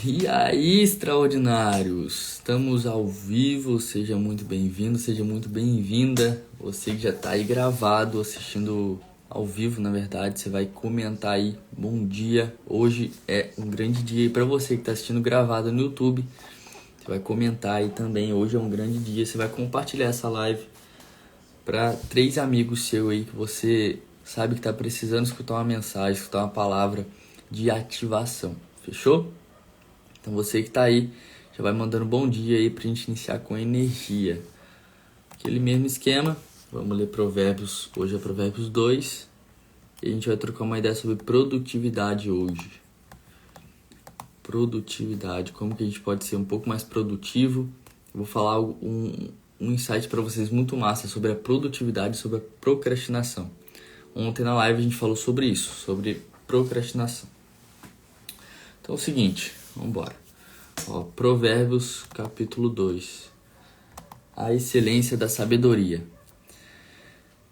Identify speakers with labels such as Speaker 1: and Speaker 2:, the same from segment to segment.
Speaker 1: E aí, extraordinários! Estamos ao vivo, seja muito bem-vindo, seja muito bem-vinda. Você que já está aí gravado, assistindo ao vivo, na verdade, você vai comentar aí, bom dia. Hoje é um grande dia para você que está assistindo gravado no YouTube. Você vai comentar aí também, hoje é um grande dia. Você vai compartilhar essa live para 3 amigos seus aí que você sabe que está precisando escutar uma mensagem, escutar uma palavra de ativação. Fechou? Então você que tá aí, já vai mandando bom dia aí pra gente iniciar com energia. Aquele mesmo esquema, vamos ler Provérbios, hoje é Provérbios 2. E a gente vai trocar uma ideia sobre produtividade hoje. Produtividade, como que a gente pode ser um pouco mais produtivo. Eu vou falar um insight para vocês muito massa sobre a produtividade, sobre a procrastinação. Ontem na live a gente falou sobre isso, sobre procrastinação. Então é o seguinte, vamos embora. Provérbios capítulo 2. A excelência da sabedoria.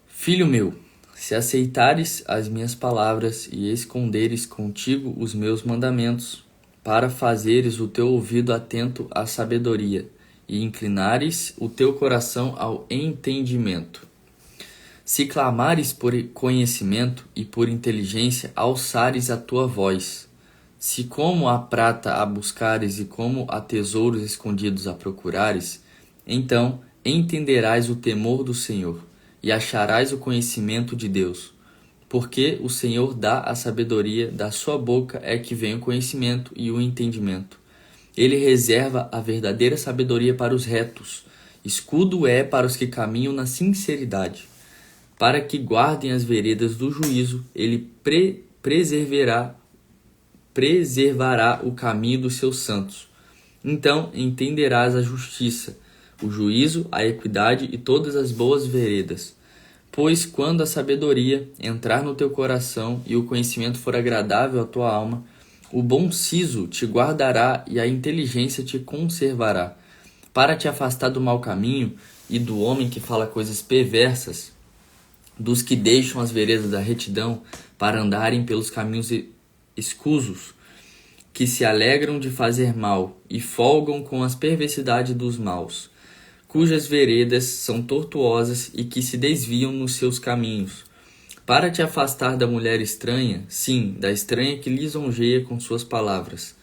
Speaker 1: Filho meu, se aceitares as minhas palavras e esconderes contigo os meus mandamentos, para fazeres o teu ouvido atento à sabedoria e inclinares o teu coração ao entendimento. Se clamares por conhecimento e por inteligência, alçares a tua voz. Se como a prata a buscares e como a tesouros escondidos a procurares, então entenderás o temor do Senhor e acharás o conhecimento de Deus. Porque o Senhor dá a sabedoria, da sua boca é que vem o conhecimento e o entendimento. Ele reserva a verdadeira sabedoria para os retos, escudo é para os que caminham na sinceridade. Para que guardem as veredas do juízo, ele preservará o caminho dos seus santos. Então entenderás a justiça, o juízo, a equidade e todas as boas veredas. Pois quando a sabedoria entrar no teu coração e o conhecimento for agradável à tua alma, o bom siso te guardará e a inteligência te conservará. Para te afastar do mau caminho e do homem que fala coisas perversas, dos que deixam as veredas da retidão para andarem pelos caminhos escusos, que se alegram de fazer mal e folgam com as perversidades dos maus, cujas veredas são tortuosas e que se desviam nos seus caminhos. Para te afastar da mulher estranha, sim, da estranha que lisonjeia com suas palavras,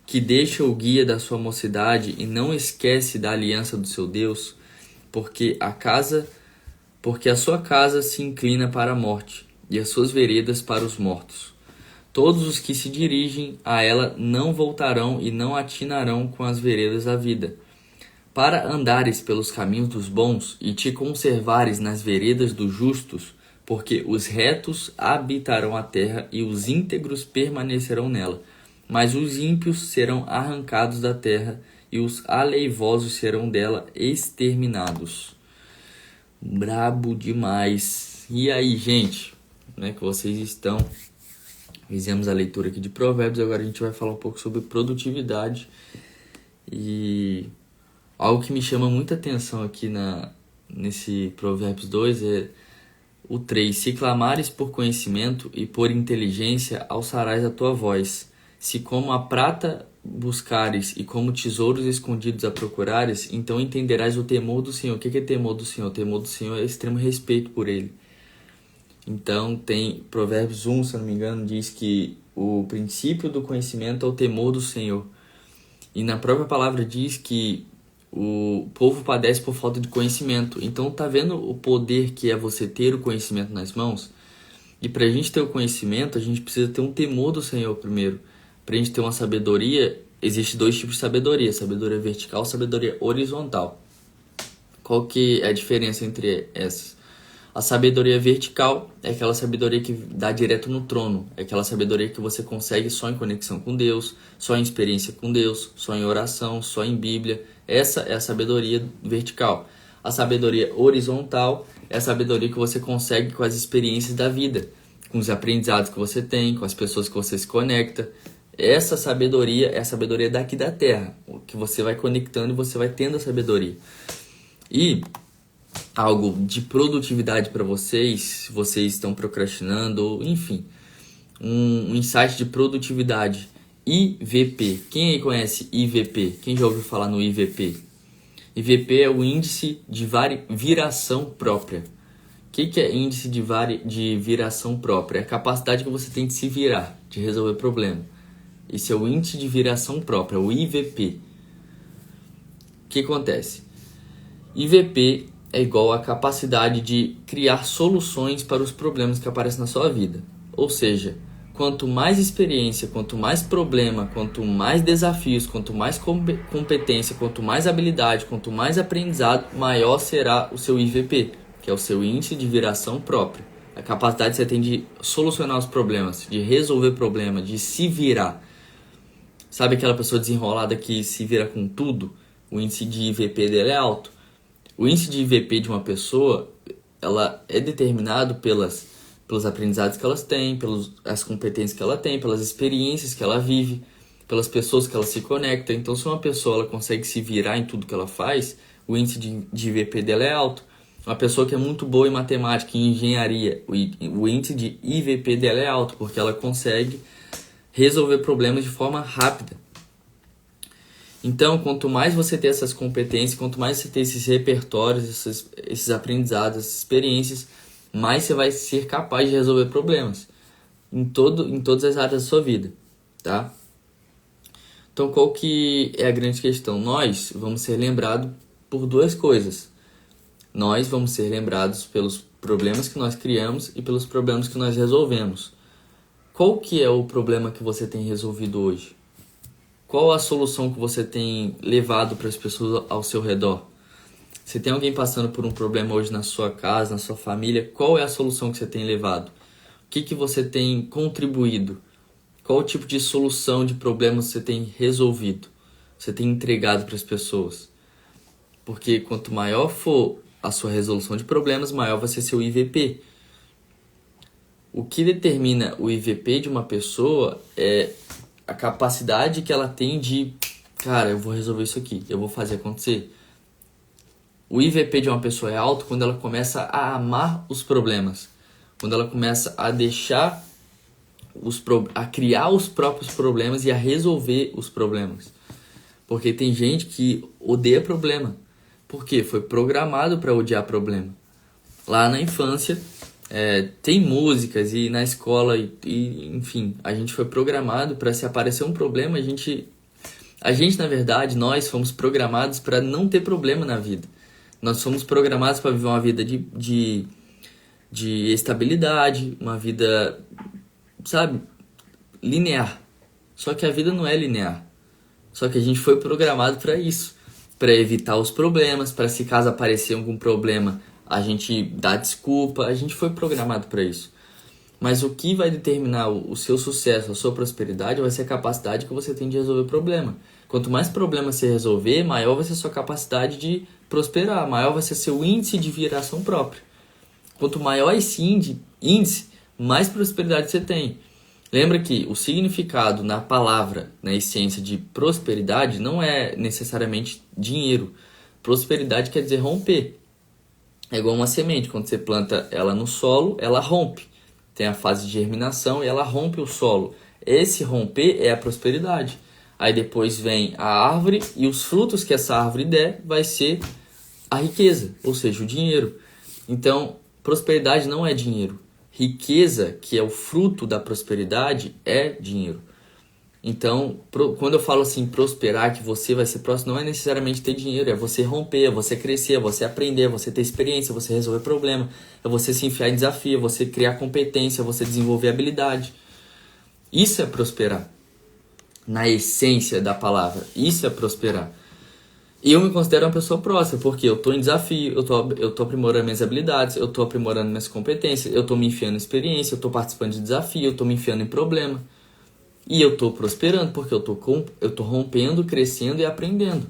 Speaker 1: que deixa o guia da sua mocidade e não esquece da aliança do seu Deus, porque a sua casa se inclina para a morte e as suas veredas para os mortos. Todos os que se dirigem a ela não voltarão e não atinarão com as veredas da vida. Para andares pelos caminhos dos bons e te conservares nas veredas dos justos, porque os retos habitarão a terra e os íntegros permanecerão nela. Mas os ímpios serão arrancados da terra e os aleivosos serão dela exterminados. Brabo demais. E aí, gente? Como é que vocês estão? Fizemos a leitura aqui de Provérbios, agora a gente vai falar um pouco sobre produtividade. E algo que me chama muita atenção aqui nesse Provérbios 2 é o 3. Se clamares por conhecimento e por inteligência, alçarás a tua voz. Se como a prata buscares e como tesouros escondidos a procurares, então entenderás o temor do Senhor. O que é temor do Senhor? O temor do Senhor é extremo respeito por Ele. Então tem Provérbios 1, se eu não me engano, diz que o princípio do conhecimento é o temor do Senhor. E na própria palavra diz que o povo padece por falta de conhecimento. Então tá vendo o poder que é você ter o conhecimento nas mãos? E para a gente ter o conhecimento, a gente precisa ter um temor do Senhor primeiro. Para a gente ter uma sabedoria, existe 2 tipos de sabedoria. Sabedoria vertical e sabedoria horizontal. Qual que é a diferença entre essas? A sabedoria vertical é aquela sabedoria que dá direto no trono. É aquela sabedoria que você consegue só em conexão com Deus, só em experiência com Deus, só em oração, só em Bíblia. Essa é a sabedoria vertical. A sabedoria horizontal é a sabedoria que você consegue com as experiências da vida, com os aprendizados que você tem, com as pessoas que você se conecta. Essa sabedoria é a sabedoria daqui da Terra, que você vai conectando e você vai tendo a sabedoria. E algo de produtividade para vocês, se vocês estão procrastinando, enfim, um insight de produtividade IVP. Quem aí conhece IVP? Quem já ouviu falar no IVP? IVP é o índice de viração própria. O que é índice de viração própria? É a capacidade que você tem de se virar, de resolver problema. Esse é o índice de viração própria, o IVP. O que acontece? IVP é igual à capacidade de criar soluções para os problemas que aparecem na sua vida. Ou seja, quanto mais experiência, quanto mais problema, quanto mais desafios, quanto mais competência, quanto mais habilidade, quanto mais aprendizado, maior será o seu IVP, que é o seu índice de viração própria. A capacidade que você tem de solucionar os problemas, de resolver problemas, de se virar. Sabe aquela pessoa desenrolada que se vira com tudo? O índice de IVP dela é alto. O índice de IVP de uma pessoa, ela é determinado pelos aprendizados que elas têm, pelas competências que ela tem, pelas experiências que ela vive, pelas pessoas que ela se conecta. Então, se uma pessoa ela consegue se virar em tudo que ela faz, o índice de IVP dela é alto. Uma pessoa que é muito boa em matemática, em engenharia, o índice de IVP dela é alto, porque ela consegue resolver problemas de forma rápida. Então, quanto mais você ter essas competências, quanto mais você ter esses repertórios, esses aprendizados, essas experiências, mais você vai ser capaz de resolver problemas em todas as áreas da sua vida, tá? Então, qual que é a grande questão? Nós vamos ser lembrados por duas coisas. Nós vamos ser lembrados pelos problemas que nós criamos e pelos problemas que nós resolvemos. Qual que é o problema que você tem resolvido hoje? Qual a solução que você tem levado para as pessoas ao seu redor? Se tem alguém passando por um problema hoje na sua casa, na sua família, qual é a solução que você tem levado? O que você tem contribuído? Qual tipo de solução de problemas você tem resolvido? Você tem entregado para as pessoas? Porque quanto maior for a sua resolução de problemas, maior vai ser seu IVP. O que determina o IVP de uma pessoa é a capacidade que ela tem de, cara, eu vou resolver isso aqui, eu vou fazer acontecer. O IVP de uma pessoa é alto quando ela começa a amar os problemas, quando ela começa a deixar, a criar os próprios problemas e a resolver os problemas. Porque tem gente que odeia problema. Por quê? Foi programado para odiar problema. Lá na infância, tem músicas e na escola, enfim, a gente foi programado para se aparecer um problema, a gente, na verdade, nós fomos programados para não ter problema na vida. Nós fomos programados para viver uma vida de estabilidade, uma vida, sabe, linear. Só que a vida não é linear. Só que a gente foi programado para isso, para evitar os problemas, para se caso aparecer algum problema, a gente dá desculpa, a gente foi programado para isso. Mas o que vai determinar o seu sucesso, a sua prosperidade, vai ser a capacidade que você tem de resolver problema. Quanto mais problemas você resolver, maior vai ser a sua capacidade de prosperar, maior vai ser seu índice de viração própria. Quanto maior esse índice, mais prosperidade você tem. Lembra que o significado na palavra, na essência de prosperidade, não é necessariamente dinheiro. Prosperidade quer dizer romper. É igual uma semente, quando você planta ela no solo, ela rompe. Tem a fase de germinação e ela rompe o solo. Esse romper é a prosperidade. Aí depois vem a árvore e os frutos que essa árvore der vai ser a riqueza, ou seja, o dinheiro. Então, prosperidade não é dinheiro. Riqueza, que é o fruto da prosperidade, é dinheiro. Então, quando eu falo assim, prosperar, que você vai ser próximo, não é necessariamente ter dinheiro, é você romper, é você crescer, é você aprender, é você ter experiência, é você resolver problema, é você se enfiar em desafio, é você criar competência, é você desenvolver habilidade. Isso é prosperar. Na essência da palavra, isso é prosperar. E eu me considero uma pessoa próspera, porque eu estou em desafio, eu tô aprimorando minhas habilidades, eu estou aprimorando minhas competências, eu estou me enfiando em experiência, eu estou participando de desafio, eu estou me enfiando em problema. E eu estou prosperando, porque eu tô rompendo, crescendo e aprendendo.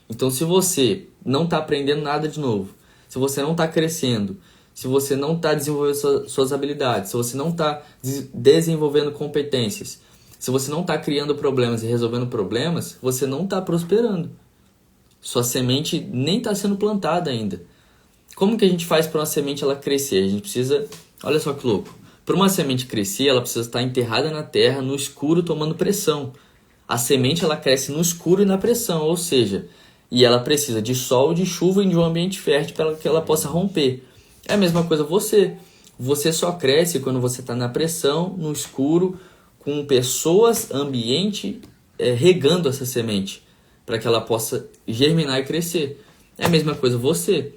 Speaker 1: Então, se você não está aprendendo nada de novo, se você não está crescendo, se você não está desenvolvendo suas habilidades, se você não está desenvolvendo competências, se você não está criando problemas e resolvendo problemas, você não está prosperando. Sua semente nem está sendo plantada ainda. Como que a gente faz para uma semente ela crescer? A gente precisa... Olha só que louco. Para uma semente crescer, ela precisa estar enterrada na terra, no escuro, tomando pressão. A semente ela cresce no escuro e na pressão, ou seja, e ela precisa de sol, de chuva e de um ambiente fértil para que ela possa romper. É a mesma coisa você. Você só cresce quando você está na pressão, no escuro, com pessoas, ambiente, regando essa semente, para que ela possa germinar e crescer. É a mesma coisa você.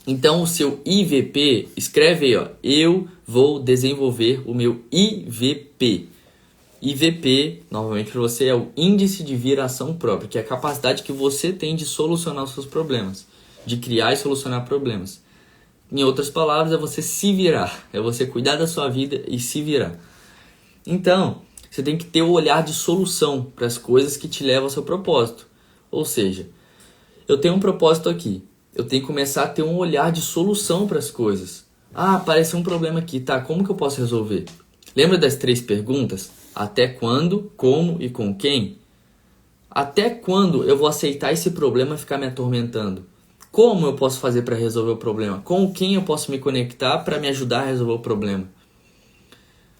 Speaker 1: Então o seu IVP, escreve aí, ó, eu vou desenvolver o meu IVP. IVP, novamente para você, é o Índice de Viração Própria, que é a capacidade que você tem de solucionar os seus problemas, de criar e solucionar problemas. Em outras palavras, é você se virar, é você cuidar da sua vida e se virar. Então, você tem que ter o olhar de solução para as coisas que te levam ao seu propósito. Ou seja, eu tenho um propósito aqui, eu tenho que começar a ter um olhar de solução para as coisas. Ah, apareceu um problema aqui, tá, como que eu posso resolver? Lembra das 3 perguntas? Até quando, como e com quem? Até quando eu vou aceitar esse problema e ficar me atormentando? Como eu posso fazer para resolver o problema? Com quem eu posso me conectar para me ajudar a resolver o problema?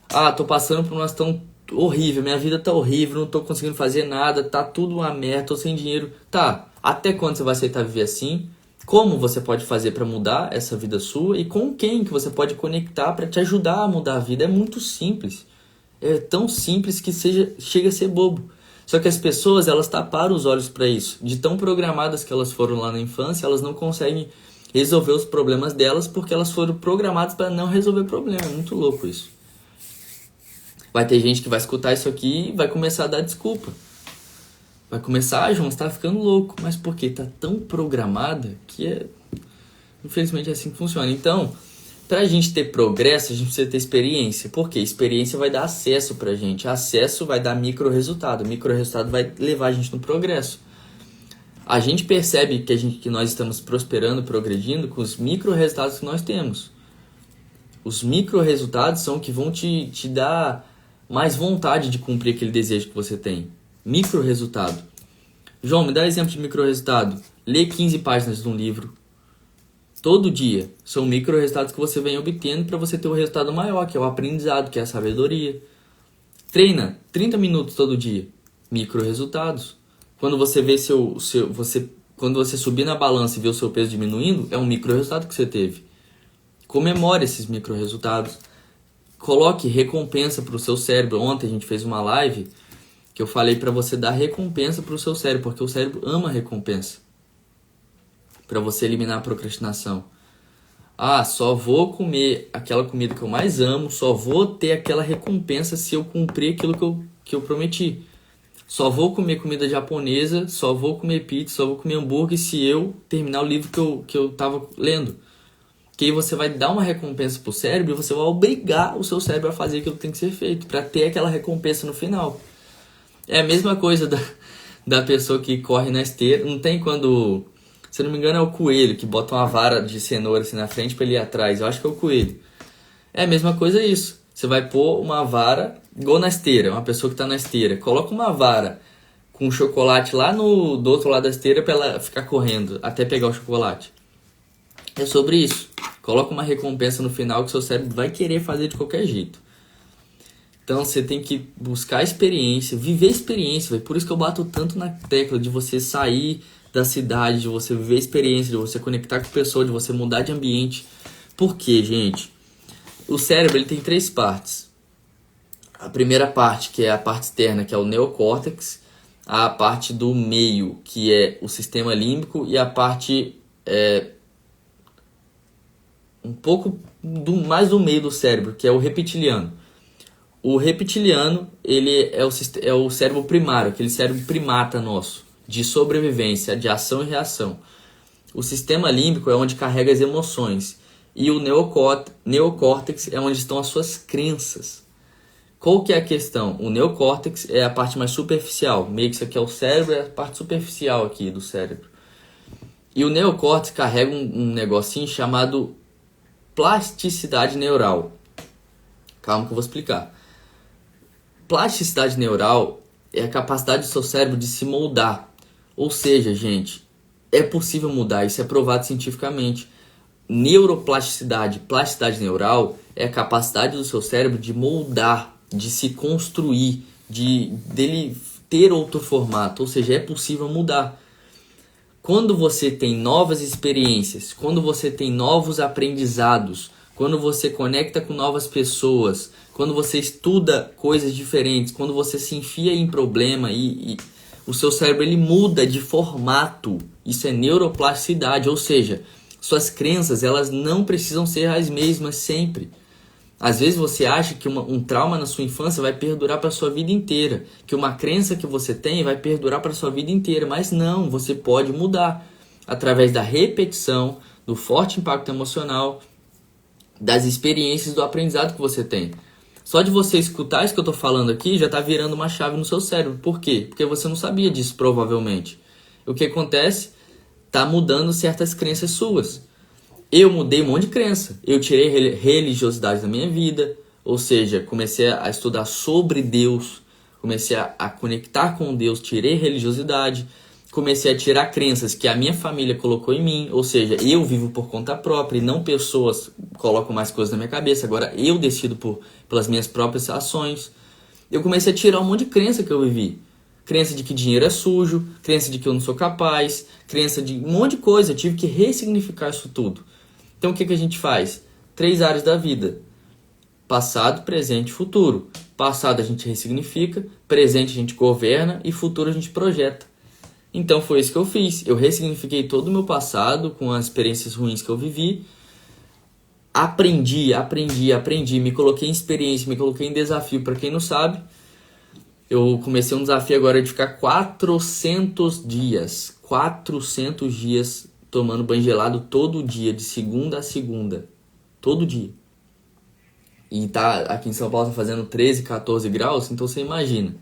Speaker 1: Ah, tô passando por uma situação horrível, minha vida tá horrível, não tô conseguindo fazer nada, tá tudo uma merda, tô sem dinheiro. Tá, até quando você vai aceitar viver assim? Como você pode fazer para mudar essa vida sua? E com quem que você pode conectar para te ajudar a mudar a vida? É muito simples. É tão simples que chega a ser bobo. Só que as pessoas, elas taparam os olhos para isso. De tão programadas que elas foram lá na infância, elas não conseguem resolver os problemas delas porque elas foram programadas para não resolver problema. É muito louco isso. Vai ter gente que vai escutar isso aqui e vai começar a dar desculpa. Vai começar, João, você tá ficando louco. Mas por quê? Tá tão programada que infelizmente é assim que funciona. Então, pra gente ter progresso, a gente precisa ter experiência. Por quê? Experiência vai dar acesso pra gente. Acesso vai dar micro-resultado. Micro-resultado vai levar a gente no progresso. A gente percebe que nós estamos prosperando, progredindo com os micro-resultados que nós temos. Os micro-resultados são que vão te dar mais vontade de cumprir aquele desejo que você tem. Micro-resultado. João, me dá exemplo de micro-resultado. Lê 15 páginas de um livro. Todo dia. São micro-resultados que você vem obtendo para você ter um resultado maior, que é o aprendizado, que é a sabedoria. Treina 30 minutos todo dia. Micro-resultados. Quando você vê quando você subir na balança e ver o seu peso diminuindo, é um micro-resultado que você teve. Comemore esses micro-resultados. Coloque recompensa para o seu cérebro. Ontem a gente fez uma live que eu falei para você dar recompensa para o seu cérebro, porque o cérebro ama recompensa. Para você eliminar a procrastinação. Ah, só vou comer aquela comida que eu mais amo, só vou ter aquela recompensa se eu cumprir aquilo que eu prometi. Só vou comer comida japonesa, só vou comer pizza, só vou comer hambúrguer se eu terminar o livro que eu estava lendo. Que aí você vai dar uma recompensa pro cérebro e você vai obrigar o seu cérebro a fazer aquilo que tem que ser feito, para ter aquela recompensa no final. É a mesma coisa da pessoa que corre na esteira. Não tem quando, se eu não me engano, é o coelho que bota uma vara de cenoura assim na frente para ele ir atrás. Eu acho que é o coelho. É a mesma coisa isso. Você vai pôr uma vara, igual na esteira, uma pessoa que está na esteira. Coloca uma vara com chocolate lá do outro lado da esteira para ela ficar correndo até pegar o chocolate. É sobre isso. Coloca uma recompensa no final que seu cérebro vai querer fazer de qualquer jeito. Então você tem que buscar experiência, viver experiência. Por isso que eu bato tanto na tecla de você sair da cidade, de você viver experiência, de você conectar com pessoas, de você mudar de ambiente. Por quê, gente? O cérebro ele tem 3 partes. A primeira parte, que é a parte externa, que é o neocórtex. A parte do meio, que é o sistema límbico. E a parte um pouco mais do meio do cérebro, que é o reptiliano. O reptiliano, ele é o cérebro primário, aquele cérebro primata nosso, de sobrevivência, de ação e reação. O sistema límbico é onde carrega as emoções. E o neocórtex é onde estão as suas crenças. Qual que é a questão? O neocórtex é a parte mais superficial. Meio que isso aqui é o cérebro, é a parte superficial aqui do cérebro. E o neocórtex carrega um negocinho chamado plasticidade neural. Calma que eu vou explicar. Plasticidade neural é a capacidade do seu cérebro de se moldar. Ou seja, gente, é possível mudar, isso é provado cientificamente. Neuroplasticidade, plasticidade neural é a capacidade do seu cérebro de moldar, de se construir, dele ter outro formato, ou seja, é possível mudar. Quando você tem novas experiências, quando você tem novos aprendizados, quando você conecta com novas pessoas, quando você estuda coisas diferentes, quando você se enfia em problema e o seu cérebro ele muda de formato. Isso é neuroplasticidade, ou seja, suas crenças elas não precisam ser as mesmas sempre. Às vezes você acha que um trauma na sua infância vai perdurar para a sua vida inteira, que uma crença que você tem vai perdurar para a sua vida inteira, mas não, você pode mudar através da repetição, do forte impacto emocional, das experiências, do aprendizado que você tem. Só de você escutar isso que eu estou falando aqui já está virando uma chave no seu cérebro. Por quê? Porque você não sabia disso provavelmente. O que acontece? Está mudando certas crenças suas. Eu mudei um monte de crença. Eu tirei religiosidade da minha vida, ou seja, comecei a estudar sobre Deus, comecei a conectar com Deus, tirei religiosidade, comecei a tirar crenças que a minha família colocou em mim, ou seja, eu vivo por conta própria e não pessoas colocam mais coisas na minha cabeça, agora eu decido pelas minhas próprias ações. Eu comecei a tirar um monte de crença que eu vivi. Crença de que dinheiro é sujo, crença de que eu não sou capaz, crença de um monte de coisa, eu tive que ressignificar isso tudo. Então o que a gente faz? 3 áreas da vida. Passado, presente e futuro. Passado a gente ressignifica, presente a gente governa e futuro a gente projeta. Então foi isso que eu fiz. Eu ressignifiquei todo o meu passado com as experiências ruins que eu vivi. Aprendi. Me coloquei em experiência, me coloquei em desafio. Para quem não sabe, eu comecei um desafio agora de ficar 400 dias. 400 dias tomando banho gelado todo dia, de segunda a segunda. Todo dia. E aqui em São Paulo tá fazendo 13, 14 graus, então você imagina.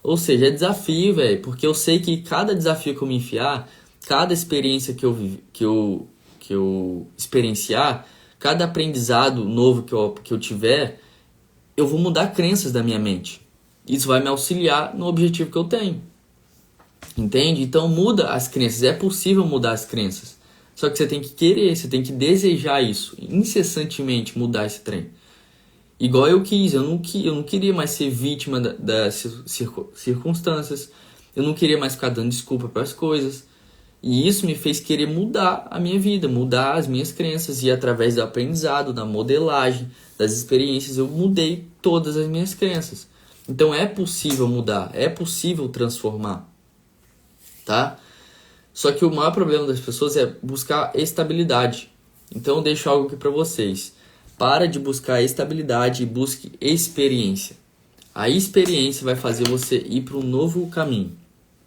Speaker 1: Ou seja, é desafio, velho, porque eu sei que cada desafio que eu me enfiar, cada experiência que eu experienciar, cada aprendizado novo que eu tiver, eu vou mudar crenças da minha mente. Isso vai me auxiliar no objetivo que eu tenho. Entende? Então muda as crenças. É possível mudar as crenças. Só que você tem que querer, você tem que desejar isso. Incessantemente mudar esse trem. Igual eu quis. Eu não queria mais ser vítima das circunstâncias. Eu não queria mais ficar dando desculpa para as coisas. E isso me fez querer mudar a minha vida, mudar as minhas crenças. E através do aprendizado, da modelagem, das experiências, eu mudei todas as minhas crenças. Então é possível mudar, é possível transformar. Tá? Só que o maior problema das pessoas é buscar estabilidade. Então eu deixo algo aqui para vocês. Para de buscar estabilidade e busque experiência. A experiência vai fazer você ir para um novo caminho.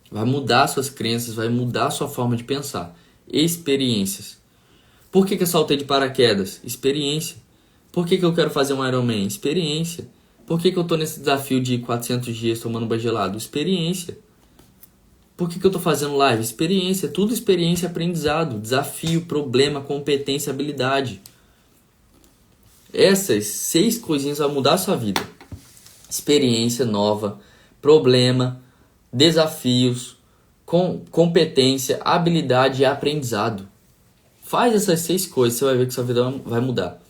Speaker 1: Vai mudar suas crenças, vai mudar sua forma de pensar. Experiências. Por que eu saltei de paraquedas? Experiência. Por que eu quero fazer um Ironman? Experiência. Por que eu estou nesse desafio de 400 dias tomando banho gelado? Experiência. Por que eu estou fazendo live? Experiência. Tudo experiência e aprendizado. Desafio, problema, competência, habilidade. Essas 6 coisinhas vão mudar a sua vida. Experiência nova, problema, desafios, competência, habilidade e aprendizado. Faz essas 6 coisas, você vai ver que sua vida vai mudar.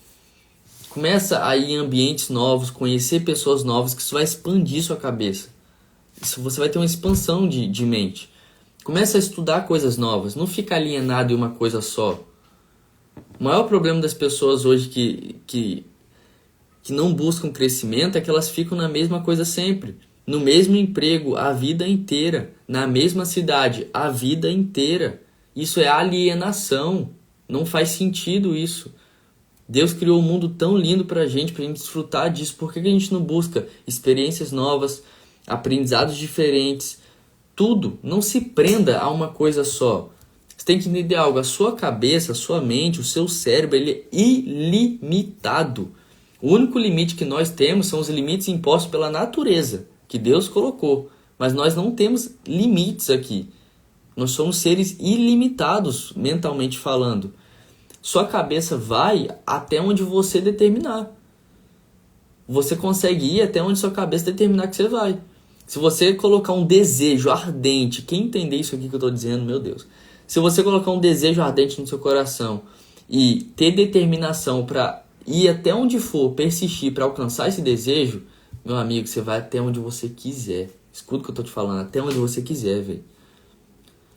Speaker 1: Começa a ir em ambientes novos, conhecer pessoas novas, que isso vai expandir sua cabeça. Você vai ter uma expansão de mente. Começa a estudar coisas novas, não fica alienado em uma coisa só. O maior problema das pessoas hoje que não buscam crescimento é que elas ficam na mesma coisa sempre. No mesmo emprego a vida inteira. Na mesma cidade a vida inteira. Isso é alienação. Não faz sentido isso. Deus criou um mundo tão lindo pra gente desfrutar disso. Por que a gente não busca experiências novas, aprendizados diferentes? Tudo. Não se prenda a uma coisa só. Você tem que entender algo. A sua cabeça, a sua mente, o seu cérebro, ele é ilimitado. O único limite que nós temos são os limites impostos pela natureza, que Deus colocou. Mas nós não temos limites aqui. Nós somos seres ilimitados, mentalmente falando. Sua cabeça vai até onde você determinar. Você consegue ir até onde sua cabeça determinar que você vai. Se você colocar um desejo ardente, quem entender isso aqui que eu estou dizendo, meu Deus. Se você colocar um desejo ardente no seu coração e ter determinação para ir até onde for, persistir para alcançar esse desejo, meu amigo, você vai até onde você quiser. Escuta o que eu tô te falando, até onde você quiser, velho.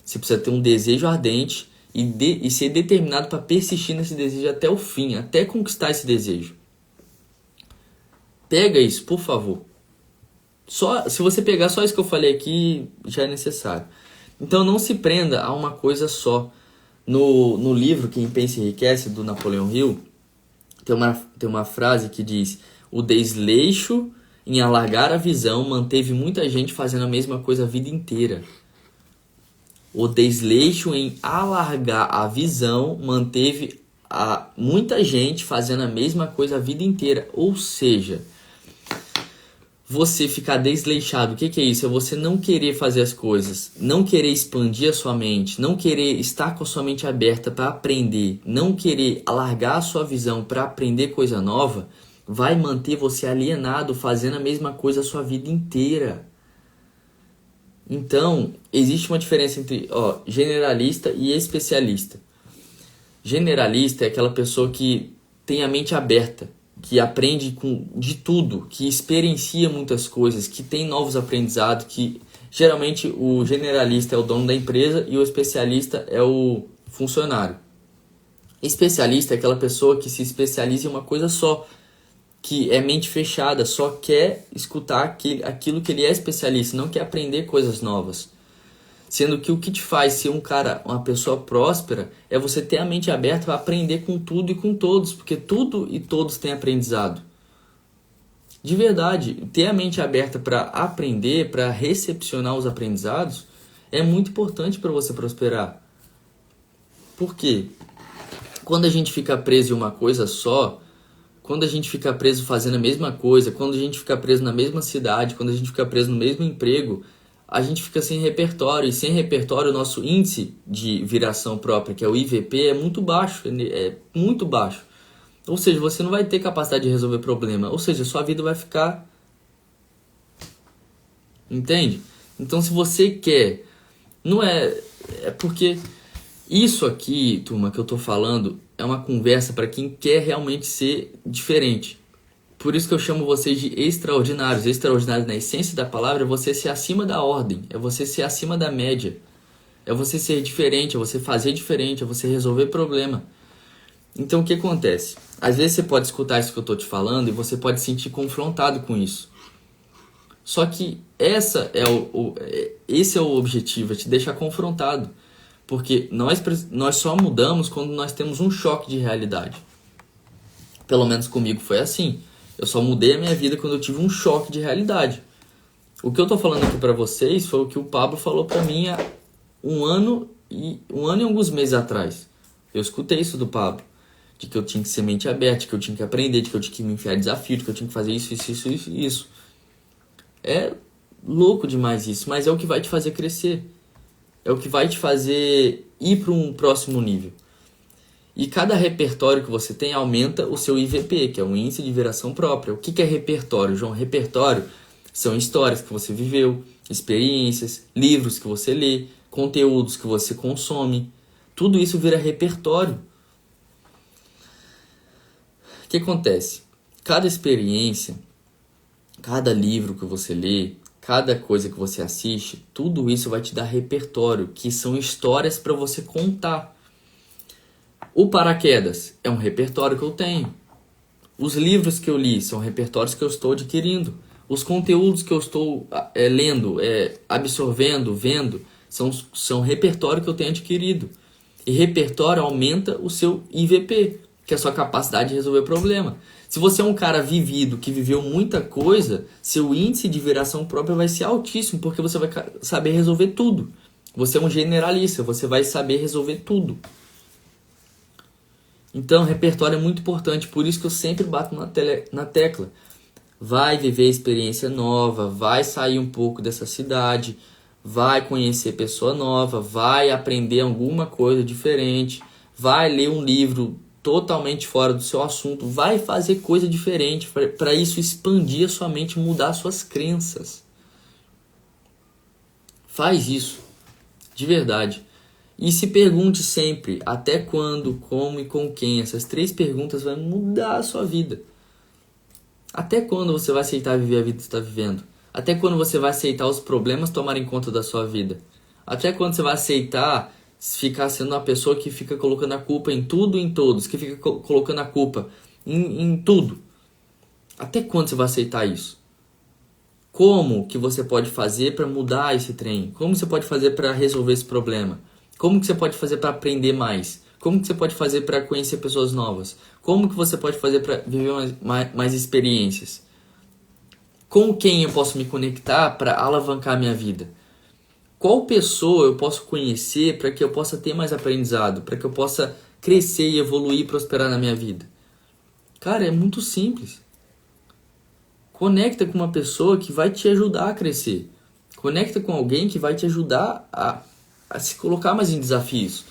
Speaker 1: Você precisa ter um desejo ardente e ser determinado para persistir nesse desejo até o fim, até conquistar esse desejo. Pega isso, por favor. Se você pegar só isso que eu falei aqui, já é necessário. Então não se prenda a uma coisa só. No livro Quem Pensa Enriquece, do Napoleão Hill, tem uma frase que diz: o desleixo em alargar a visão manteve muita gente fazendo a mesma coisa a vida inteira. O desleixo em alargar a visão manteve muita gente fazendo a mesma coisa a vida inteira. Ou seja, você ficar desleixado, o que é isso? É você não querer fazer as coisas, não querer expandir a sua mente, não querer estar com a sua mente aberta para aprender, não querer alargar a sua visão para aprender coisa nova, vai manter você alienado fazendo a mesma coisa a sua vida inteira. Então, existe uma diferença entre generalista e especialista. Generalista é aquela pessoa que tem a mente aberta, que aprende de tudo, que experiencia muitas coisas, que tem novos aprendizados, que geralmente o generalista é o dono da empresa e o especialista é o funcionário. Especialista é aquela pessoa que se especializa em uma coisa só, que é mente fechada, só quer escutar aquilo que ele é especialista, não quer aprender coisas novas. Sendo que o que te faz ser uma pessoa próspera é você ter a mente aberta para aprender com tudo e com todos, porque tudo e todos têm aprendizado. De verdade, ter a mente aberta para aprender, para recepcionar os aprendizados, é muito importante para você prosperar. Por quê? Quando a gente fica preso em uma coisa só, quando a gente fica preso fazendo a mesma coisa, quando a gente fica preso na mesma cidade, quando a gente fica preso no mesmo emprego, a gente fica sem repertório. E sem repertório, o nosso índice de viração própria, que é o IVP, é muito baixo. É muito baixo. Ou seja, você não vai ter capacidade de resolver problema. Ou seja, sua vida vai ficar... Entende? Então, se você quer... Não é... É porque... Isso aqui, turma, que eu tô falando, é uma conversa para quem quer realmente ser diferente. Por isso que eu chamo vocês de extraordinários. Extraordinários, na essência da palavra, é você ser acima da ordem, é você ser acima da média, é você ser diferente, é você fazer diferente, é você resolver problema. Então o que acontece? Às vezes você pode escutar isso que eu tô te falando e você pode se sentir confrontado com isso. Só que esse é o objetivo, é te deixar confrontado. Porque nós só mudamos quando nós temos um choque de realidade. Pelo menos comigo foi assim. Eu só mudei a minha vida quando eu tive um choque de realidade. O que eu tô falando aqui pra vocês foi o que o Pablo falou pra mim há um ano e alguns meses atrás. Eu escutei isso do Pablo. De que eu tinha que ser mente aberta, de que eu tinha que aprender, de que eu tinha que me enfiar em desafio, de que eu tinha que fazer isso. É louco demais isso, mas é o que vai te fazer crescer. É o que vai te fazer ir para um próximo nível. E cada repertório que você tem aumenta o seu IVP, que é o índice de viração própria. O que é repertório, João? Repertório são histórias que você viveu, experiências, livros que você lê, conteúdos que você consome. Tudo isso vira repertório. O que acontece? Cada experiência, cada livro que você lê, cada coisa que você assiste, tudo isso vai te dar repertório, que são histórias para você contar. O paraquedas é um repertório que eu tenho. Os livros que eu li são repertórios que eu estou adquirindo. Os conteúdos que eu estou lendo, absorvendo, vendo, são repertório que eu tenho adquirido. E repertório aumenta o seu IVP, que é a sua capacidade de resolver problema. Se você é um cara vivido, que viveu muita coisa, seu índice de viração própria vai ser altíssimo, porque você vai saber resolver tudo. Você é um generalista, você vai saber resolver tudo. Então, repertório é muito importante, por isso que eu sempre bato na tecla. Vai viver experiência nova, vai sair um pouco dessa cidade, vai conhecer pessoa nova, vai aprender alguma coisa diferente, vai ler um livro totalmente fora do seu assunto, vai fazer coisa diferente para isso expandir a sua mente, mudar suas crenças. Faz isso, de verdade. E se pergunte sempre, até quando, como e com quem. Essas 3 perguntas vão mudar a sua vida. Até quando você vai aceitar viver a vida que você está vivendo? Até quando você vai aceitar os problemas tomarem conta da sua vida? Até quando você vai aceitar ficar sendo uma pessoa que fica colocando a culpa em tudo e em todos, que fica colocando a culpa em tudo? Até quando você vai aceitar isso? Como que você pode fazer para mudar esse trem? Como você pode fazer para resolver esse problema? Como que você pode fazer para aprender mais? Como que você pode fazer para conhecer pessoas novas? Como que você pode fazer para viver mais experiências? Com quem eu posso me conectar para alavancar a minha vida? Qual pessoa eu posso conhecer para que eu possa ter mais aprendizado? Para que eu possa crescer e evoluir e prosperar na minha vida? Cara, é muito simples. Conecta com uma pessoa que vai te ajudar a crescer. Conecta com alguém que vai te ajudar a se colocar mais em desafios.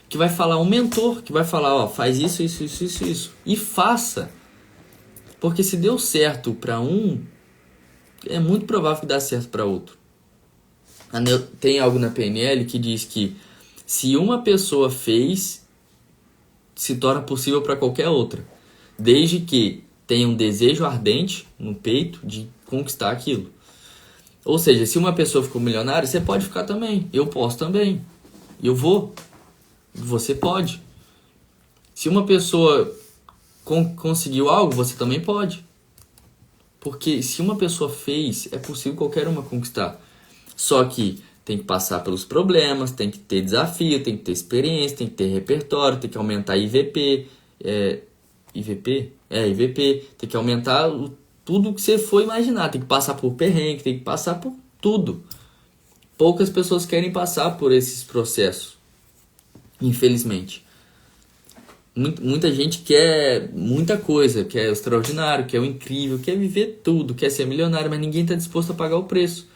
Speaker 1: Que vai falar, um mentor, que vai falar, ó, faz isso, isso, isso, isso, isso. E faça. Porque se deu certo para um, é muito provável que dá certo para outro. Tem algo na PNL que diz que se uma pessoa fez, se torna possível para qualquer outra. Desde que tenha um desejo ardente no peito de conquistar aquilo. Ou seja, se uma pessoa ficou milionária, você pode ficar também. Eu posso também. Eu vou. Você pode. Se uma pessoa conseguiu algo, você também pode. Porque se uma pessoa fez, é possível qualquer uma conquistar. Só que tem que passar pelos problemas, tem que ter desafio, tem que ter experiência, tem que ter repertório, tem que aumentar IVP. IVP, tem que aumentar tudo que você for imaginar, tem que passar por perrengue, tem que passar por tudo. Poucas pessoas querem passar por esses processos, infelizmente. Muita gente quer muita coisa, quer o extraordinário, quer o incrível, quer viver tudo, quer ser milionário, mas ninguém está disposto a pagar o preço.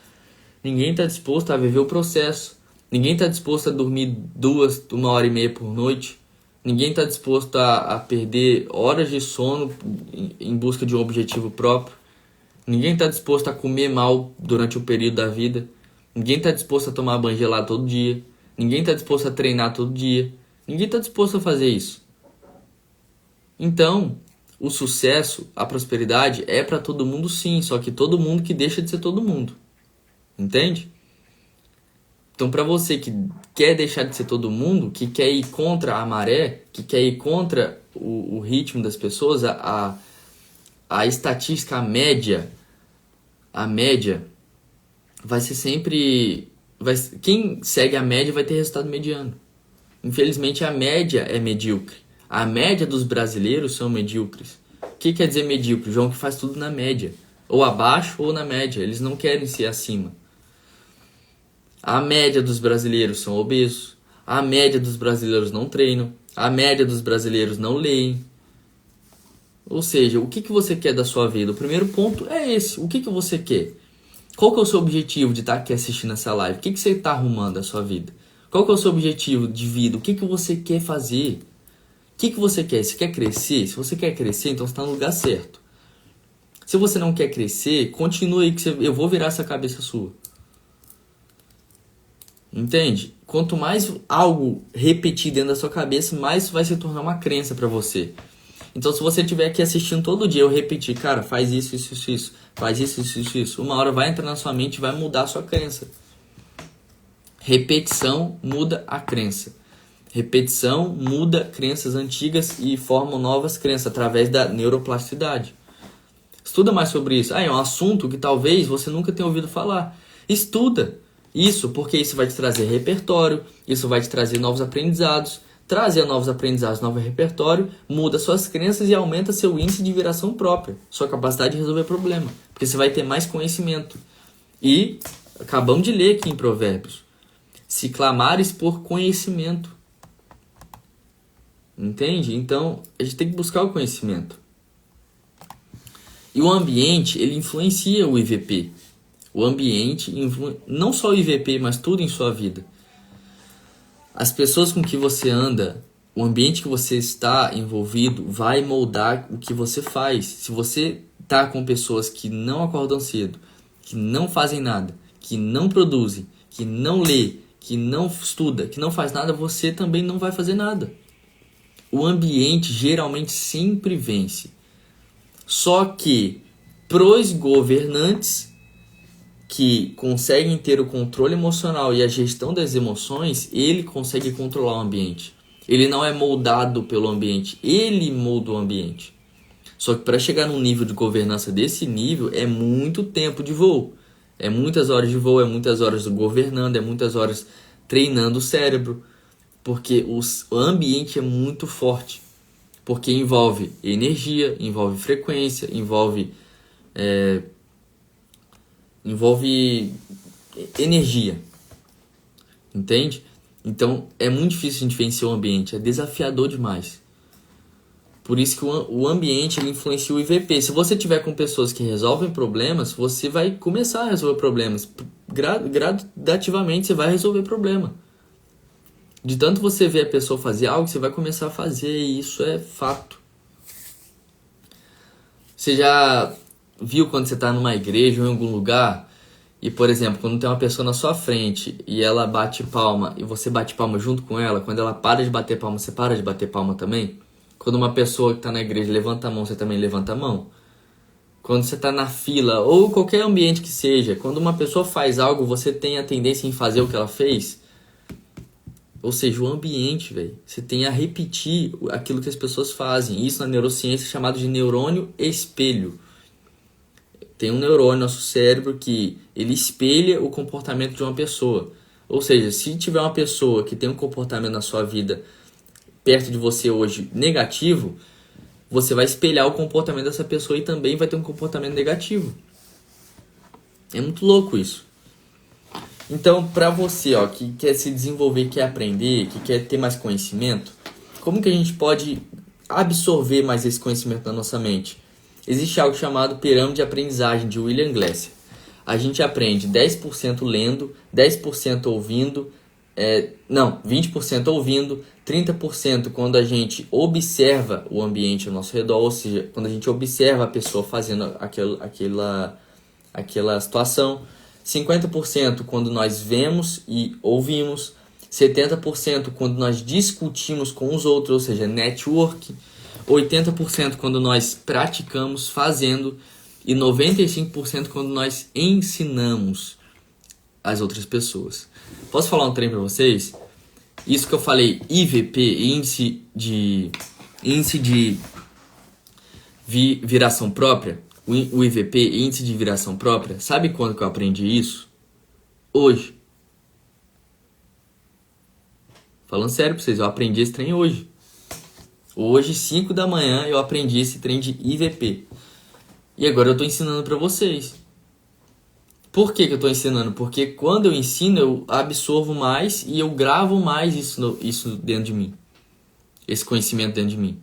Speaker 1: Ninguém está disposto a viver o processo. Ninguém está disposto a dormir 1h30 por noite. Ninguém está disposto a perder horas de sono em busca de um objetivo próprio. Ninguém está disposto a comer mal durante o período da vida. Ninguém está disposto a tomar banho gelado todo dia. Ninguém está disposto a treinar todo dia. Ninguém está disposto a fazer isso. Então, o sucesso, a prosperidade é para todo mundo sim, só que todo mundo que deixa de ser todo mundo. Entende? Então, para você que quer deixar de ser todo mundo, que quer ir contra a maré, que quer ir contra o ritmo das pessoas, a estatística, a média vai ser sempre... quem segue a média vai ter resultado mediano. Infelizmente, a média é medíocre. A média dos brasileiros são medíocres. O que quer dizer medíocre? João que faz tudo na média. Ou abaixo ou na média. Eles não querem ser acima. A média dos brasileiros são obesos. A média dos brasileiros não treinam. A média dos brasileiros não leem. Ou seja, o que você quer da sua vida? O primeiro ponto é esse. O que você quer? Qual que é o seu objetivo de estar aqui assistindo essa live? O que você está arrumando da sua vida? Qual que é o seu objetivo de vida? O que você quer fazer? O que você quer? Você quer crescer? Se você quer crescer, então você está no lugar certo. Se você não quer crescer, continue aí que eu vou virar essa cabeça sua. Entende? Quanto mais algo repetir dentro da sua cabeça, mais isso vai se tornar uma crença para você. Então, se você estiver aqui assistindo todo dia, eu repetir, cara, faz isso, isso, isso, isso, faz isso, isso, isso, isso. Uma hora vai entrar na sua mente e vai mudar a sua crença. Repetição muda a crença. Repetição muda crenças antigas e formam novas crenças através da neuroplasticidade. Estuda mais sobre isso. É um assunto que talvez você nunca tenha ouvido falar. Estuda isso, porque isso vai te trazer repertório, isso vai te trazer novos aprendizados. Trazer novos aprendizados, novo repertório, muda suas crenças e aumenta seu índice de viração própria, sua capacidade de resolver problema, porque você vai ter mais conhecimento. E acabamos de ler aqui em Provérbios: se clamares por conhecimento. Entende? Então, a gente tem que buscar o conhecimento. E o ambiente, ele influencia o IVP. O ambiente, não só o IVP, mas tudo em sua vida. As pessoas com que você anda, o ambiente que você está envolvido, vai moldar o que você faz. Se você está com pessoas que não acordam cedo, que não fazem nada, que não produzem, que não lê, que não estuda, que não faz nada, você também não vai fazer nada. O ambiente geralmente sempre vence. Só que Pros governantes que conseguem ter o controle emocional e a gestão das emoções, ele consegue controlar o ambiente. Ele não é moldado pelo ambiente, ele molda o ambiente. Só que para chegar num nível de governança desse nível é muito tempo de voo. É muitas horas de voo, é muitas horas governando, é muitas horas treinando o cérebro. Porque o ambiente é muito forte. Porque envolve energia, envolve frequência, envolve energia. Entende? Então é muito difícil a gente vencer o ambiente. É desafiador demais. Por isso que o ambiente ele influencia o IVP. Se você tiver com pessoas que resolvem problemas, você vai começar a resolver problemas. Gradativamente você vai resolver problema. De tanto você ver a pessoa fazer algo, você vai começar a fazer, e isso é fato. Você já viu quando você está numa igreja ou em algum lugar, e por exemplo, quando tem uma pessoa na sua frente e ela bate palma e você bate palma junto com ela, quando ela para de bater palma, você para de bater palma também? Quando uma pessoa que está na igreja levanta a mão, você também levanta a mão? Quando você está na fila, ou qualquer ambiente que seja, quando uma pessoa faz algo, você tem a tendência em fazer o que ela fez? Ou seja, o ambiente, velho. Você tem a repetir aquilo que as pessoas fazem. Isso na neurociência é chamado de neurônio espelho. Tem um neurônio no nosso cérebro que ele espelha o comportamento de uma pessoa. Ou seja, se tiver uma pessoa que tem um comportamento na sua vida perto de você hoje negativo, você vai espelhar o comportamento dessa pessoa e também vai ter um comportamento negativo. É muito louco isso. Então, para você que quer se desenvolver, quer aprender, que quer ter mais conhecimento, como que a gente pode absorver mais esse conhecimento na nossa mente? Existe algo chamado pirâmide de aprendizagem, de William Glasser. A gente aprende 10% lendo, 10% ouvindo, 20% ouvindo, 30% quando a gente observa o ambiente ao nosso redor, ou seja, quando a gente observa a pessoa fazendo aquela situação, 50% quando nós vemos e ouvimos, 70% quando nós discutimos com os outros, ou seja, network, 80% quando nós praticamos, fazendo, e 95% quando nós ensinamos as outras pessoas. Posso falar um trem para vocês? Isso que eu falei, IVP, índice de viração própria, o IVP, índice de viração própria, sabe quando que eu aprendi isso? Hoje. Falando sério pra vocês, eu aprendi esse trem hoje. Hoje, 5 da manhã, eu aprendi esse trem de IVP. E agora eu tô ensinando pra vocês. Por que eu tô ensinando? Porque quando eu ensino, eu absorvo mais e eu gravo mais isso dentro de mim. Esse conhecimento dentro de mim.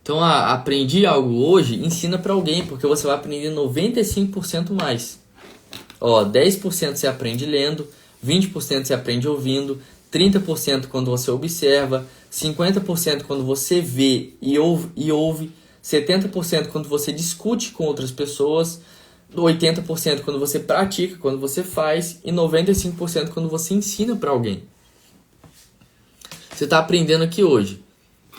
Speaker 1: Então, aprendi algo hoje, ensina para alguém, porque você vai aprender 95% mais. 10% você aprende lendo, 20% você aprende ouvindo, 30% quando você observa, 50% quando você vê e ouve, 70% quando você discute com outras pessoas, 80% quando você pratica, quando você faz, e 95% quando você ensina para alguém. Você está aprendendo aqui hoje.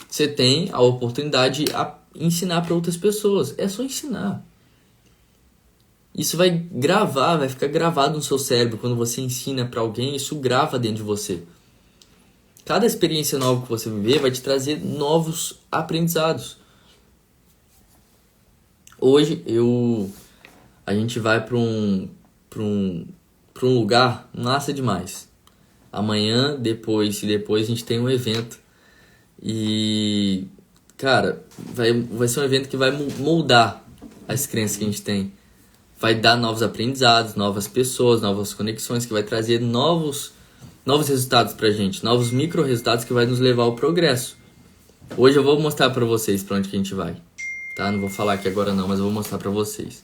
Speaker 1: Você tem a oportunidade de ensinar para outras pessoas. É só ensinar. Isso vai ficar gravado no seu cérebro. Quando você ensina para alguém, isso grava dentro de você. Cada experiência nova que você viver vai te trazer novos aprendizados. Hoje a gente vai para um lugar massa demais. Amanhã, depois a gente tem um evento. E, cara, vai ser um evento que vai moldar as crenças que a gente tem. Vai dar novos aprendizados, novas pessoas, novas conexões, que vai trazer novos resultados pra gente, novos micro resultados que vai nos levar ao progresso. Hoje eu vou mostrar pra vocês pra onde que a gente vai, tá? Não vou falar aqui agora não, mas eu vou mostrar pra vocês.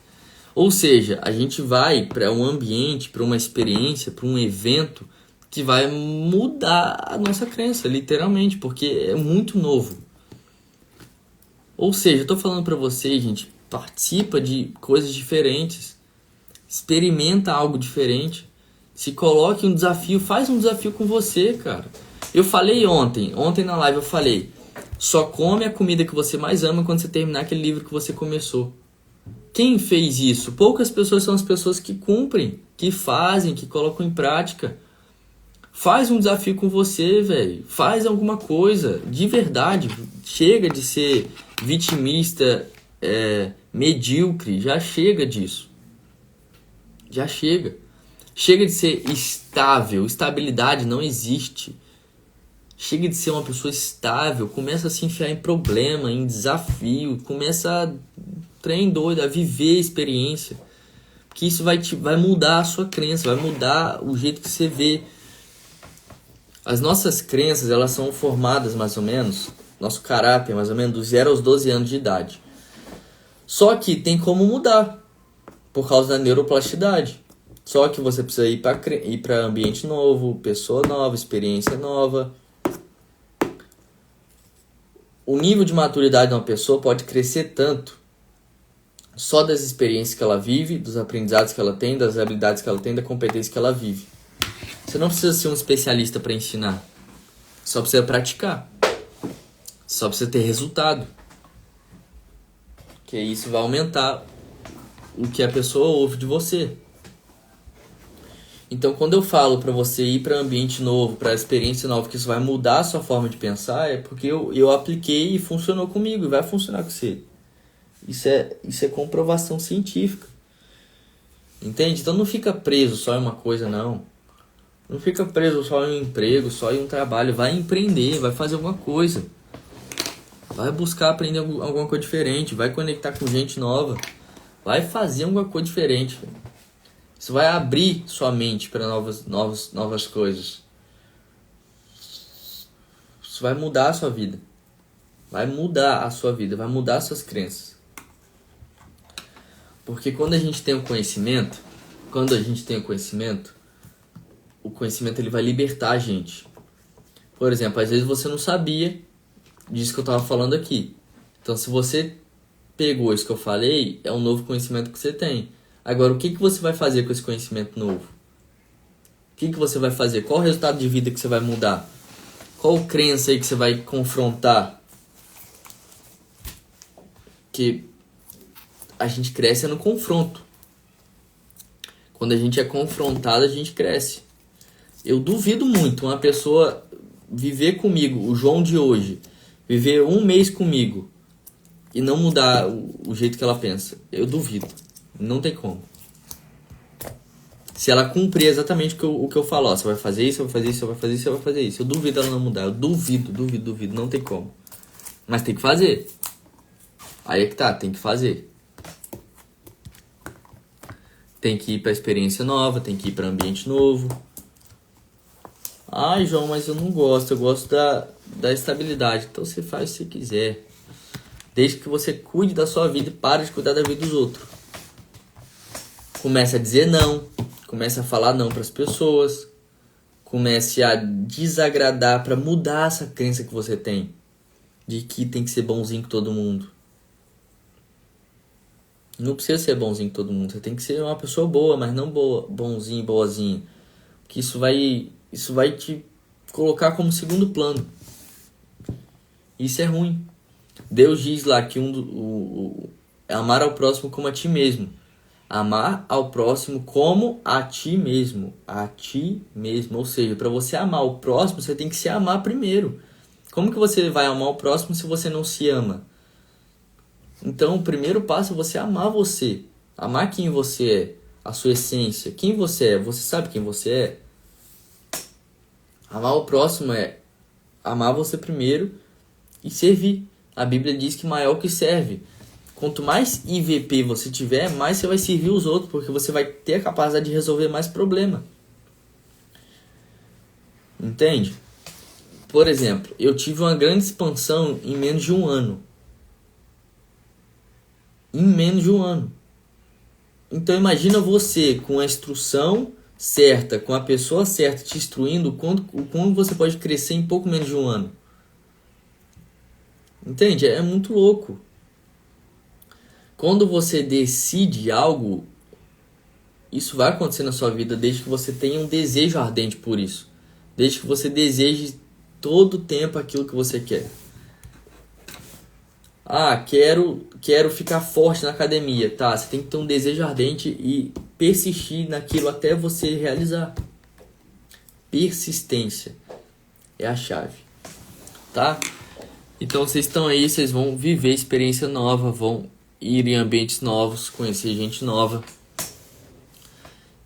Speaker 1: Ou seja, a gente vai pra um ambiente, pra uma experiência, pra um evento que vai mudar a nossa crença, literalmente, porque é muito novo. Ou seja, eu tô falando pra vocês, gente, participa de coisas diferentes, experimenta algo diferente, se coloque um desafio, faz um desafio com você, cara. Eu falei ontem na live eu falei, só come a comida que você mais ama quando você terminar aquele livro que você começou. Quem fez isso? Poucas pessoas são as pessoas que cumprem, que fazem, que colocam em prática. Faz um desafio com você, velho. Faz alguma coisa, de verdade. Chega de ser vitimista, medíocre. Já chega disso. Já chega. Chega de ser estável. Estabilidade não existe. Chega de ser uma pessoa estável. Começa a se enfiar em problema, em desafio. Começa a trem doido, a viver a experiência. Porque isso vai mudar a sua crença, vai mudar o jeito que você vê. As nossas crenças, elas são formadas mais ou menos, nosso caráter mais ou menos, dos 0 aos 12 anos de idade. Só que tem como mudar, por causa da neuroplasticidade. Só que você precisa ir para ambiente novo, pessoa nova, experiência nova. O nível de maturidade de uma pessoa pode crescer tanto só das experiências que ela vive, dos aprendizados que ela tem, das habilidades que ela tem, da competência que ela vive. Você não precisa ser um especialista para ensinar. Só precisa praticar. Só precisa ter resultado. Que isso vai aumentar o que a pessoa ouve de você. Então, quando eu falo para você ir para um ambiente novo, para experiência nova, que isso vai mudar a sua forma de pensar, é porque eu apliquei e funcionou comigo e vai funcionar com você. Isso é comprovação científica. Entende? Então não fica preso só em uma coisa, não. Não fica preso só em um emprego, só em um trabalho. Vai empreender, vai fazer alguma coisa. Vai buscar aprender alguma coisa diferente. Vai conectar com gente nova. Vai fazer alguma coisa diferente. Isso vai abrir sua mente para novas coisas. Isso vai mudar a sua vida. Vai mudar a sua vida. Vai mudar as suas crenças. Porque quando a gente tem o conhecimento, o conhecimento ele vai libertar a gente. Por exemplo, às vezes você não sabia disso que eu estava falando aqui. Então, se você pegou isso que eu falei, é um novo conhecimento que você tem. Agora, o que você vai fazer com esse conhecimento novo? O que você vai fazer? Qual o resultado de vida que você vai mudar? Qual crença aí que você vai confrontar? Que a gente cresce no confronto. Quando a gente é confrontado, a gente cresce. Eu duvido muito uma pessoa viver comigo, o João de hoje, viver 1 mês comigo e não mudar o jeito que ela pensa. Eu duvido. Não tem como. Se ela cumprir exatamente o que eu falo, ó, você vai fazer isso, você vai fazer isso, você vai fazer isso, você vai fazer isso. Eu duvido ela não mudar. Eu duvido. Não tem como. Mas tem que fazer. Aí é que tá, tem que fazer. Tem que ir para experiência nova, tem que ir para ambiente novo. Ai, João, mas eu não gosto. Eu gosto da estabilidade. Então você faz o que você quiser. Desde que você cuide da sua vida e pare de cuidar da vida dos outros. Comece a dizer não. Comece a falar não para as pessoas. Comece a desagradar para mudar essa crença que você tem. De que tem que ser bonzinho com todo mundo. Não precisa ser bonzinho com todo mundo. Você tem que ser uma pessoa boa, mas não bonzinho, boazinha. Porque isso vai te colocar como segundo plano. Isso é ruim. Deus diz lá que amar ao próximo como a ti mesmo. Amar ao próximo como a ti mesmo. A ti mesmo. Ou seja, para você amar o próximo, você tem que se amar primeiro. Como que você vai amar o próximo se você não se ama? Então, o primeiro passo é você amar você. Amar quem você é. A sua essência. Quem você é. Você sabe quem você é? Amar o próximo é amar você primeiro e servir. A Bíblia diz que maior que serve. Quanto mais IVP você tiver, mais você vai servir os outros, porque você vai ter a capacidade de resolver mais problema. Entende? Por exemplo, eu tive uma grande expansão em menos de 1 ano. Em menos de 1 ano. Então imagina você com a instrução certa, com a pessoa certa te instruindo, o quanto você pode crescer em pouco menos de 1 ano. Entende? É muito louco. Quando você decide algo, isso vai acontecer na sua vida desde que você tenha um desejo ardente por isso. Desde que você deseje todo o tempo aquilo que você quer. Ah, quero ficar forte na academia. Tá, você tem que ter um desejo ardente e persistir naquilo até você realizar. Persistência é a chave, tá? Então vocês estão aí, vocês vão viver experiência nova, vão ir em ambientes novos, conhecer gente nova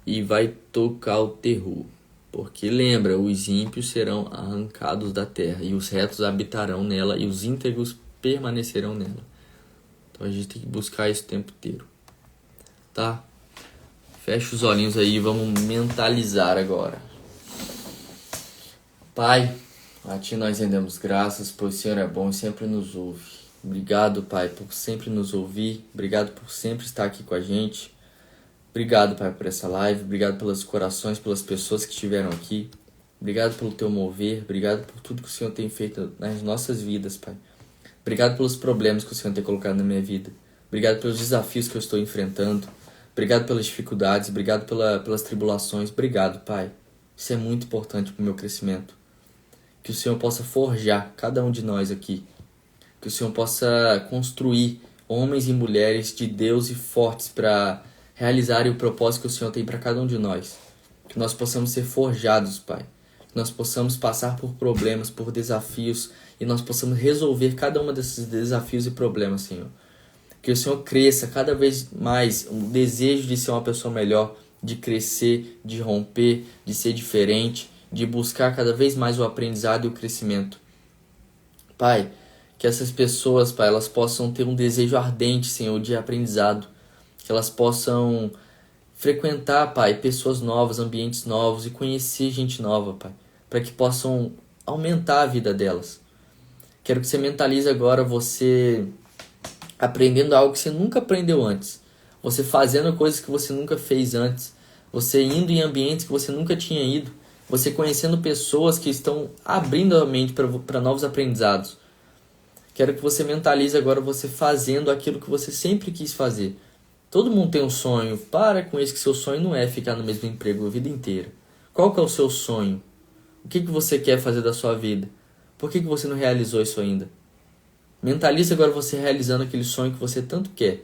Speaker 1: e vai tocar o terror. Porque lembra, os ímpios serão arrancados da terra e os retos habitarão nela e os íntegros permanecerão nela. Então a gente tem que buscar isso o tempo inteiro, tá? Fecha os olhinhos aí e vamos mentalizar agora. Pai, a Ti nós rendemos graças, pois o Senhor é bom e sempre nos ouve. Obrigado, Pai, por sempre nos ouvir. Obrigado por sempre estar aqui com a gente. Obrigado, Pai, por essa live. Obrigado pelos corações, pelas pessoas que estiveram aqui. Obrigado pelo Teu mover. Obrigado por tudo que o Senhor tem feito nas nossas vidas, Pai. Obrigado pelos problemas que o Senhor tem colocado na minha vida. Obrigado pelos desafios que eu estou enfrentando. Obrigado pelas dificuldades. Obrigado pelas tribulações. Obrigado, Pai. Isso é muito importante para o meu crescimento. Que o Senhor possa forjar cada um de nós aqui. Que o Senhor possa construir homens e mulheres de Deus e fortes para realizarem o propósito que o Senhor tem para cada um de nós. Que nós possamos ser forjados, Pai. Que nós possamos passar por problemas, por desafios e nós possamos resolver cada um desses desafios e problemas, Senhor. Que o Senhor cresça cada vez mais um desejo de ser uma pessoa melhor, de crescer, de romper, de ser diferente, de buscar cada vez mais o aprendizado e o crescimento. Pai, que essas pessoas, Pai, elas possam ter um desejo ardente, Senhor, de aprendizado. Que elas possam frequentar, Pai, pessoas novas, ambientes novos e conhecer gente nova, Pai. Para que possam aumentar a vida delas. Quero que você mentalize agora você aprendendo algo que você nunca aprendeu antes. Você fazendo coisas que você nunca fez antes. Você indo em ambientes que você nunca tinha ido. Você conhecendo pessoas que estão abrindo a mente para novos aprendizados. Quero que você mentalize agora você fazendo aquilo que você sempre quis fazer. Todo mundo tem um sonho. Para com isso que seu sonho não é ficar no mesmo emprego a vida inteira. Qual que é o seu sonho? O que você quer fazer da sua vida? Por que você não realizou isso ainda? Mentalize agora você realizando aquele sonho que você tanto quer.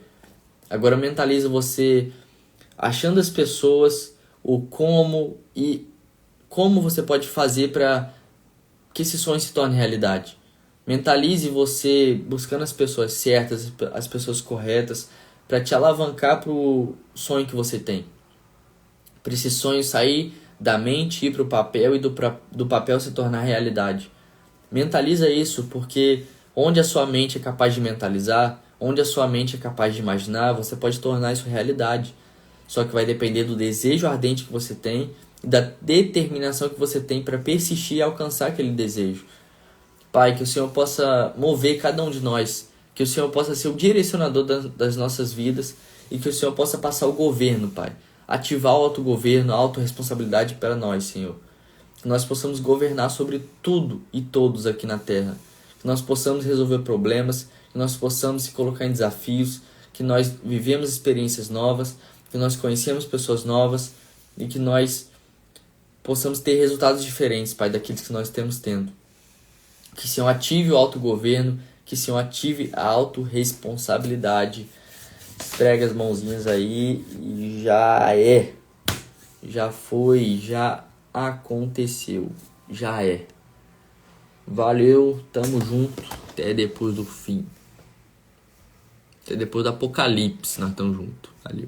Speaker 1: Agora mentalize você achando as pessoas, o como e como você pode fazer para que esse sonho se torne realidade. Mentalize você buscando as pessoas certas, as pessoas corretas, para te alavancar para o sonho que você tem. Para esse sonho sair da mente, ir para o papel e do papel se tornar realidade. Mentaliza isso, porque onde a sua mente é capaz de mentalizar, onde a sua mente é capaz de imaginar, você pode tornar isso realidade. Só que vai depender do desejo ardente que você tem e da determinação que você tem para persistir e alcançar aquele desejo. Pai, que o Senhor possa mover cada um de nós, que o Senhor possa ser o direcionador das nossas vidas e que o Senhor possa passar o governo, Pai. Ativar o autogoverno, a autorresponsabilidade para nós, Senhor. Que nós possamos governar sobre tudo e todos aqui na Terra. Que nós possamos resolver problemas, que nós possamos se colocar em desafios, que nós vivemos experiências novas, que nós conhecemos pessoas novas e que nós possamos ter resultados diferentes, Pai, daqueles que nós temos tendo. Que o Senhor ative o autogoverno, que o Senhor ative a autorresponsabilidade. Esfrega as mãozinhas aí e já é. Já foi, já aconteceu. Já é. Valeu, tamo junto. Até depois do fim. Até depois do apocalipse, nós estamos juntos. Valeu.